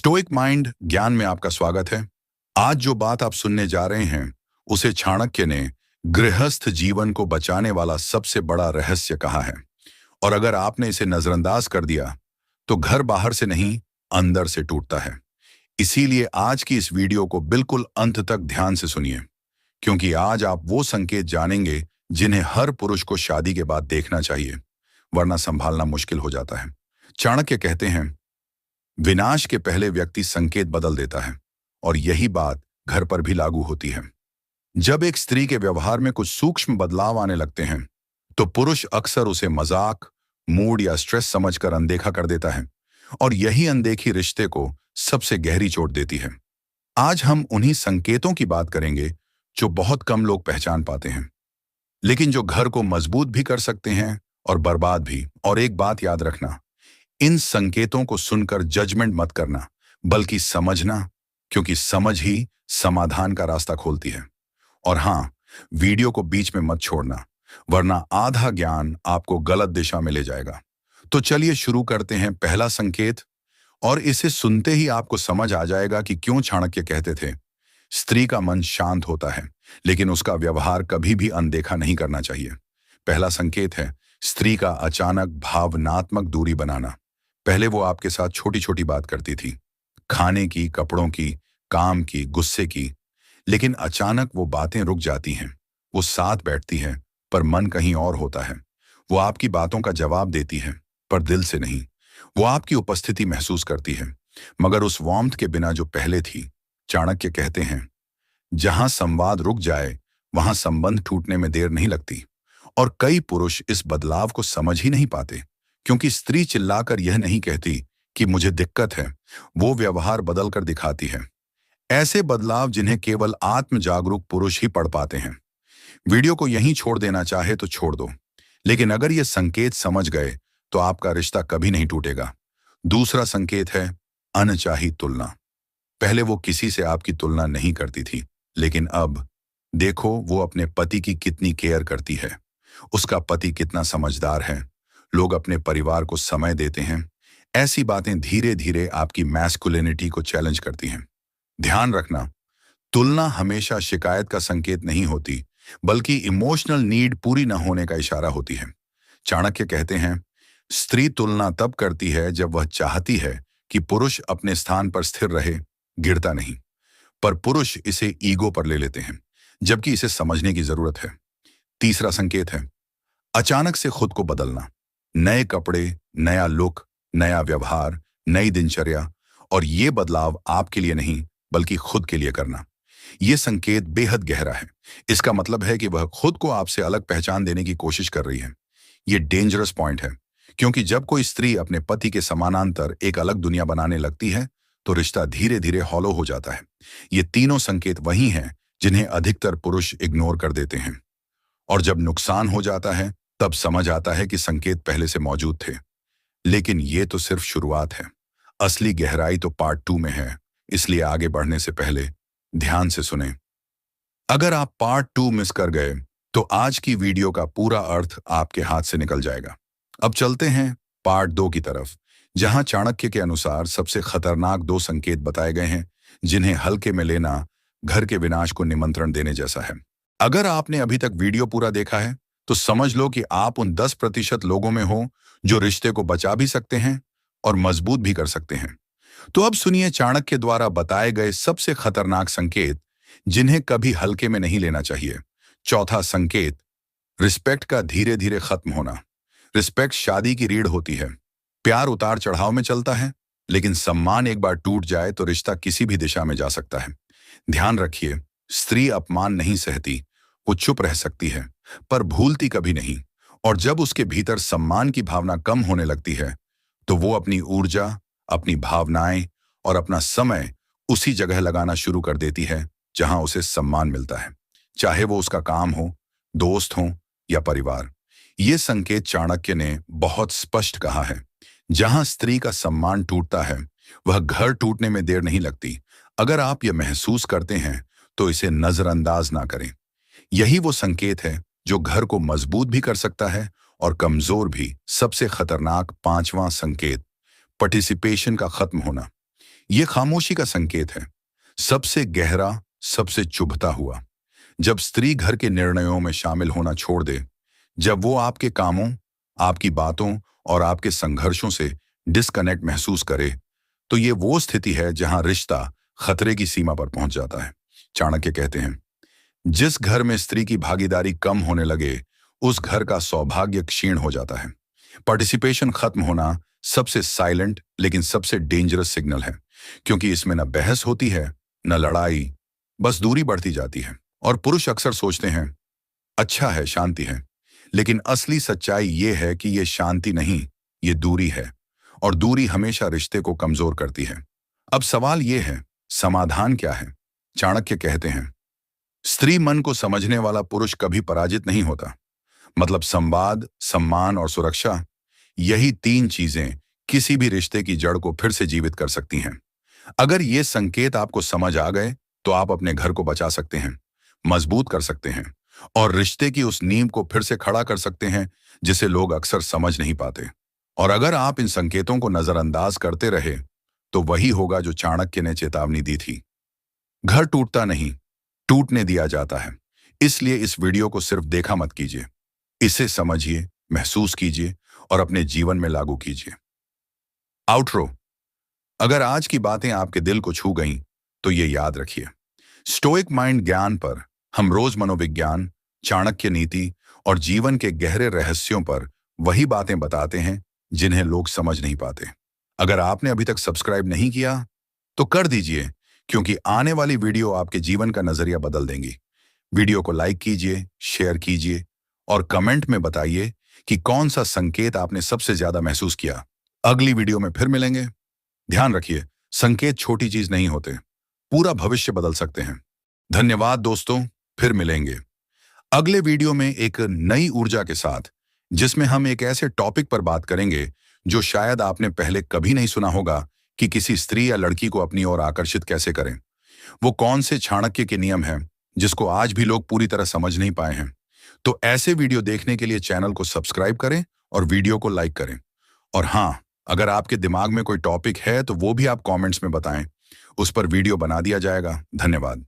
Stoic mind ज्ञान में आपका स्वागत है। आज जो बात आप सुनने जा रहे हैं उसे चाणक्य ने गृहस्थ जीवन को बचाने वाला सबसे बड़ा रहस्य कहा है। और अगर आपने इसे नजरअंदाज कर दिया तो घर बाहर से नहीं, अंदर से टूटता है। इसीलिए आज की इस वीडियो को बिल्कुल अंत तक ध्यान से सुनिए, क्योंकि आज आप वो संकेत जानेंगे जिन्हें हर पुरुष को शादी के बाद देखना चाहिए, वरना संभालना मुश्किल हो जाता है। चाणक्य कहते हैं, विनाश के पहले व्यक्ति संकेत बदल देता है, और यही बात घर पर भी लागू होती है। जब एक स्त्री के व्यवहार में कुछ सूक्ष्म बदलाव आने लगते हैं तो पुरुष अक्सर उसे मजाक, मूड या स्ट्रेस समझकर अनदेखा कर देता है, और यही अनदेखी रिश्ते को सबसे गहरी चोट देती है। आज हम उन्हीं संकेतों की बात करेंगे जो बहुत कम लोग पहचान पाते हैं, लेकिन जो घर को मजबूत भी कर सकते हैं और बर्बाद भी। और एक बात याद रखना, इन संकेतों को सुनकर जजमेंट मत करना, बल्कि समझना, क्योंकि समझ ही समाधान का रास्ता खोलती है। और हाँ, वीडियो को बीच में मत छोड़ना, वरना आधा ज्ञान आपको गलत दिशा में ले जाएगा। तो चलिए शुरू करते हैं। पहला संकेत, और इसे सुनते ही आपको समझ आ जाएगा कि क्यों चाणक्य कहते थे, स्त्री का मन शांत होता है, लेकिन उसका व्यवहार कभी भी अनदेखा नहीं करना चाहिए। पहला संकेत है स्त्री का अचानक भावनात्मक दूरी बनाना। पहले वो आपके साथ छोटी छोटी बात करती थी, खाने की, कपड़ों की, काम की, गुस्से की, लेकिन अचानक वो बातें रुक जाती हैं। वो साथ बैठती है पर मन कहीं और होता है। वो आपकी बातों का जवाब देती है पर दिल से नहीं। वो आपकी उपस्थिति महसूस करती है, मगर उस वार्मथ के बिना जो पहले थी। चाणक्य कहते हैं, जहां संवाद रुक जाए वहां संबंध टूटने में देर नहीं लगती। और कई पुरुष इस बदलाव को समझ ही नहीं पाते, क्योंकि स्त्री चिल्लाकर यह नहीं कहती कि मुझे दिक्कत है, वो व्यवहार बदल कर दिखाती है। ऐसे बदलाव जिन्हें केवल आत्म जागरूक पुरुष ही पढ़ पाते हैं। वीडियो को यहीं छोड़ देना चाहे तो छोड़ दो, लेकिन अगर ये संकेत समझ गए तो आपका रिश्ता कभी नहीं टूटेगा। दूसरा संकेत है अनचाही तुलना। पहले वो किसी से आपकी तुलना नहीं करती थी, लेकिन अब देखो वो अपने पति की कितनी केयर करती है, उसका पति कितना समझदार है, लोग अपने परिवार को समय देते हैं। ऐसी बातें धीरे धीरे आपकी मैस्कुलिनिटी को चैलेंज करती हैं। ध्यान रखना, तुलना हमेशा शिकायत का संकेत नहीं होती, बल्कि इमोशनल नीड पूरी न होने का इशारा होती है। चाणक्य कहते हैं, स्त्री तुलना तब करती है जब वह चाहती है कि पुरुष अपने स्थान पर स्थिर रहे, गिरता नहीं। पर पुरुष इसे ईगो पर ले लेते हैं, जबकि इसे समझने की जरूरत है। तीसरा संकेत है अचानक से खुद को बदलना। नए कपड़े, नया लुक, नया व्यवहार, नई दिनचर्या, और ये बदलाव आपके लिए नहीं बल्कि खुद के लिए करना। ये संकेत बेहद गहरा है। इसका मतलब है कि वह खुद को आपसे अलग पहचान देने की कोशिश कर रही है। ये डेंजरस पॉइंट है, क्योंकि जब कोई स्त्री अपने पति के समानांतर एक अलग दुनिया बनाने लगती है तो रिश्ता धीरे धीरे हॉलो हो जाता है। ये तीनों संकेत वही हैं जिन्हें अधिकतर पुरुष इग्नोर कर देते हैं, और जब नुकसान हो जाता है तब समझ आता है कि संकेत पहले से मौजूद थे। लेकिन ये तो सिर्फ शुरुआत है, असली गहराई तो पार्ट 2 में है। इसलिए आगे बढ़ने से पहले ध्यान से सुने। अगर आप पार्ट 2 मिस कर गए तो आज की वीडियो का पूरा अर्थ आपके हाथ से निकल जाएगा। अब चलते हैं पार्ट 2 की तरफ, जहां चाणक्य के अनुसार सबसे खतरनाक 2 संकेत बताए गए हैं जिन्हें हल्के में लेना घर के विनाश को निमंत्रण देने जैसा है। अगर आपने अभी तक वीडियो पूरा देखा है तो समझ लो कि आप उन 10% लोगों में हो जो रिश्ते को बचा भी सकते हैं और मजबूत भी कर सकते हैं। तो अब सुनिए चाणक्य द्वारा बताए गए सबसे खतरनाक संकेत जिन्हें कभी हल्के में नहीं लेना चाहिए। चौथा संकेत, रिस्पेक्ट का धीरे धीरे खत्म होना। रिस्पेक्ट शादी की रीढ़ होती है। प्यार उतार चढ़ाव में चलता है, लेकिन सम्मान एक बार टूट जाए तो रिश्ता किसी भी दिशा में जा सकता है। ध्यान रखिए, स्त्री अपमान नहीं सहती, वो चुप रह सकती है पर भूलती कभी नहीं। और जब उसके भीतर सम्मान की भावना कम होने लगती है तो वो अपनी ऊर्जा, अपनी भावनाएं और अपना समय उसी जगह लगाना शुरू कर देती है जहां उसे सम्मान मिलता है, चाहे वो उसका काम हो, दोस्त हो या परिवार। ये संकेत चाणक्य ने बहुत स्पष्ट कहा है, जहां स्त्री का सम्मान टूटता है वह घर टूटने में देर नहीं लगती। अगर आप ये महसूस करते हैं तो इसे नजरअंदाज ना करें। यही वो संकेत है जो घर को मजबूत भी कर सकता है और कमजोर भी। सबसे खतरनाक 5वां संकेत, पार्टिसिपेशन का खत्म होना। ये खामोशी का संकेत है, सबसे गहरा, सबसे चुभता हुआ। जब स्त्री घर के निर्णयों में शामिल होना छोड़ दे, जब वो आपके कामों, आपकी बातों और आपके संघर्षों से डिस्कनेक्ट महसूस करे, तो ये वो स्थिति है जहां रिश्ता खतरे की सीमा पर पहुंच जाता है। चाणक्य कहते हैं, जिस घर में स्त्री की भागीदारी कम होने लगे, उस घर का सौभाग्य क्षीण हो जाता है। पार्टिसिपेशन खत्म होना सबसे साइलेंट लेकिन सबसे डेंजरस सिग्नल है, क्योंकि इसमें न बहस होती है, न लड़ाई, बस दूरी बढ़ती जाती है। और पुरुष अक्सर सोचते हैं, अच्छा है, शांति है, लेकिन असली सच्चाई ये है कि ये शांति नहीं, ये दूरी है, और दूरी हमेशा रिश्ते को कमजोर करती है। अब सवाल ये है, समाधान क्या है? चाणक्य कहते हैं, स्त्री मन को समझने वाला पुरुष कभी पराजित नहीं होता। मतलब संवाद, सम्मान और सुरक्षा, यही तीन चीजें किसी भी रिश्ते की जड़ को फिर से जीवित कर सकती हैं। अगर ये संकेत आपको समझ आ गए, तो आप अपने घर को बचा सकते हैं, मजबूत कर सकते हैं, और रिश्ते की उस नींव को फिर से खड़ा कर सकते हैं जिसे लोग अक्सर समझ नहीं पाते। और अगर आप इन संकेतों को नजरअंदाज करते रहे, तो वही होगा जो चाणक्य ने चेतावनी दी थी। घर टूटता नहीं, टूटने दिया जाता है। इसलिए इस वीडियो को सिर्फ देखा मत कीजिए, इसे समझिए, महसूस कीजिए और अपने जीवन में लागू कीजिए। आउटरो। अगर आज की बातें आपके दिल को छू गईं, तो ये याद रखिए, स्टोइक माइंड ज्ञान पर हम रोज मनोविज्ञान, चाणक्य नीति और जीवन के गहरे रहस्यों पर वही बातें बताते हैं जिन्हें लोग समझ नहीं पाते। अगर आपने अभी तक सब्सक्राइब नहीं किया, तो कर दीजिए, क्योंकि आने वाली वीडियो आपके जीवन का नजरिया बदल देंगी। वीडियो को लाइक कीजिए, शेयर कीजिए और कमेंट में बताइए कि कौन सा संकेत आपने सबसे ज्यादा महसूस किया। अगली वीडियो में फिर मिलेंगे। ध्यान रखिए, संकेत छोटी चीज नहीं होते, पूरा भविष्य बदल सकते हैं। धन्यवाद दोस्तों, फिर मिलेंगे अगले वीडियो में एक नई ऊर्जा के साथ, जिसमें हम एक ऐसे टॉपिक पर बात करेंगे जो शायद आपने पहले कभी नहीं सुना होगा, कि किसी स्त्री या लड़की को अपनी ओर आकर्षित कैसे करें। वो कौन से चाणक्य के नियम हैं जिसको आज भी लोग पूरी तरह समझ नहीं पाए हैं। तो ऐसे वीडियो देखने के लिए चैनल को सब्सक्राइब करें और वीडियो को लाइक करें। और हाँ, अगर आपके दिमाग में कोई टॉपिक है तो वो भी आप कमेंट्स में बताएं, उस पर वीडियो बना दिया जाएगा। धन्यवाद।